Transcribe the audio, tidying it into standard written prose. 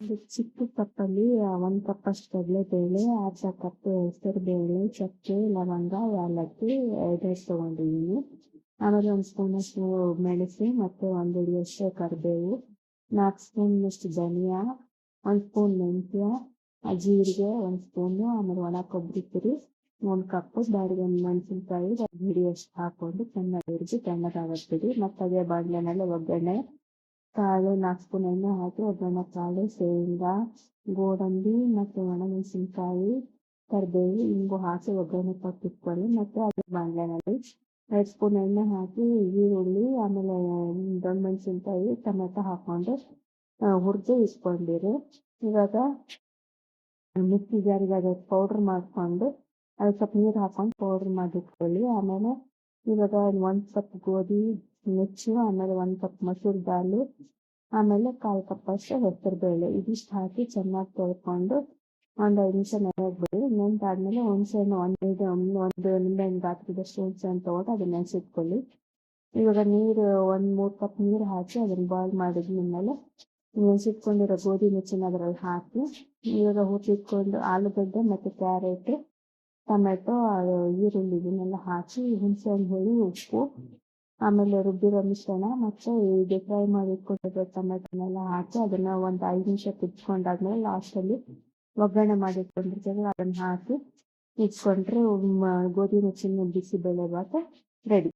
ಒಂದು ಚಿಕ್ಕ ಕಪ್ಪಲ್ಲಿ 1 ಕಪ್ಪಷ್ಟು ಕಡಲೆಬೇಳೆ, ಅರ್ಧ ಕಪ್ ಹೆಸರುಬೇಳೆ, ಚಕ್ಕೆ, ಲವಂಗ, ಏಲಕ್ಕಿ 5 ತೊಗೊಂಡಿದ್ದೀನಿ. ಆಮೇಲೆ 1 ಸ್ಪೂನಷ್ಟು ಮೆಣಸು ಮತ್ತು 1 ಹಿಡಿಯಷ್ಟು ಕರಿಬೇವು, 4 ಸ್ಪೂನಷ್ಟು ಧನಿಯಾ, 1 ಸ್ಪೂನ್ ಮೆಂತ್ಯ, ಜೀರಿಗೆ 1 ಸ್ಪೂನು, ಆಮೇಲೆ ಒಣ ಕೊಬ್ಬರಿ ತುರಿ 1 ಕಪ್ಪು, ಬಾಡಿಗೆ ಮೆಣಸಿನ್ಕಾಯಿ 1 ಹಿಡಿಯಷ್ಟು ಹಾಕೊಂಡು ಚೆನ್ನಾಗಿ ಹುರಿದು ತಣ್ಣಗಾಗಬಿಡಿ. ಮತ್ತು ಅದೇ ಬಾಣಲೆನಲ್ಲಿ ಒಗ್ಗರಣೆ ಕಾಳು 4 ಸ್ಪೂನ್ ಎಣ್ಣೆ ಹಾಕಿ ಒಗ್ಗರಣೆ ಕಾಳು, ಶೇಂಗಾ, ಗೋಡಂಬಿ ಮತ್ತು ಒಣಮೆಣಸಿನ್ಕಾಯಿ, ಕರಿಬೇವು, ಇಂಗು ಹಾಕಿ ಒಗ್ಗರಣೆ ಕೊಟ್ಟಿಟ್ಕೊಳ್ಳಿ. ಮತ್ತು ಅದೇ ಬಾಣಲೆನಲ್ಲಿ 2 ಸ್ಪೂನ್ ಎಣ್ಣೆ ಹಾಕಿ ಈರುಳ್ಳಿ, ಆಮೇಲೆ ದೊಣ್ಣೆ ಮೆಣಸಿನ್ಕಾಯಿ, ಟೊಮೆಟೊ ಹಾಕ್ಕೊಂಡು ಹುರಿದು ಇಟ್ಕೊಂಡಿರಿ. ಇವಾಗ ಮಿಕ್ಸಿ ಜಾರಿಗೆ ಅದಕ್ಕೆ ಪೌಡ್ರ್ ಮಾಡಿಕೊಂಡು ಅದಕ್ಕೆ ಸ್ವಲ್ಪ ನೀರು ಹಾಕ್ಕೊಂಡು ಪೌಡ್ರ್ ಮಾಡಿಟ್ಕೊಳ್ಳಿ. ಆಮೇಲೆ ಇವಾಗ 1 ಕಪ್ ಗೋಧಿ ನುಚ್ಚು, ಆಮೇಲೆ 1 ಕಪ್ ಮಸೂರ್ ದಾಲು, ಆಮೇಲೆ 1/4 ಕಪ್ಪಷ್ಟು ಹೆಸರುಬೇಳೆ ಇದಿಷ್ಟು ಹಾಕಿ ಚೆನ್ನಾಗಿ ತೊಳ್ಕೊಂಡು ಒಂದು 5 ನಿಮಿಷ ನೆನೆಯಕ್ಕೆ ಬಿಡಿ. ನೆನೆದಾದ್ಮೇಲೆ ಹುಣಸೆಹಣ್ಣು ಒಂದು ನಿಂಬೆಹಣ್ಣು ಗಾತ್ರದಷ್ಟು ಹುಣಸೆಹಣ್ಣು ತೊಗೊಂಡು ಅದನ್ನ ನೆನೆಸಿಟ್ಕೊಳ್ಳಿ. ಇವಾಗ ನೀರು 3 ಕಪ್ ನೀರು ಹಾಕಿ ಅದನ್ನು ಬಾಯ್ಲ್ ಮಾಡಿದ್ಮೇಲೆ ನೆನೆಸಿಟ್ಕೊಂಡಿರೋ ಗೋಧಿ ನುಚ್ಚನ್ನ ಅದರಲ್ಲಿ ಹಾಕಿ ಇವಾಗ ಹುರಿದಿಟ್ಕೊಂಡು ಆಲೂಗಡ್ಡೆ ಮತ್ತು ಕ್ಯಾರೆಟ್, ಟೊಮೆಟೊ, ಈರುಳ್ಳಿ ಇದನ್ನೆಲ್ಲ ಹಾಕಿ ಹುಣಸೆಹಣ್ಣು ಹುಳಿ, ಉಪ್ಪು, ಆಮೇಲೆ ರುಬ್ಬಿರೋ ಮಿಶ್ರಣ ಮತ್ತು ಇದು ಫ್ರೈ ಮಾಡಿ ಇಟ್ಕೊಂಡಿರೋ ಟೊಮೆಟೊನೆಲ್ಲ ಹಾಕಿ ಅದನ್ನು ಒಂದು 5 ನಿಮಿಷ ಕುದಿಸ್ಕೊಂಡಾದ್ಮೇಲೆ ಲಾಸ್ಟಲ್ಲಿ ಒಗ್ಗರಣೆ ಮಾಡಿ ಇಟ್ಕೊಂಡಿರ್ತೀವಲ್ಲ ಅದನ್ನು ಹಾಕಿ ಇಟ್ಕೊಂಡ್ರೆ ಗೋಧಿ ನುಚ್ಚಿನ ಬಿಸಿಬೇಳೆಭಾತು ರೆಡಿ.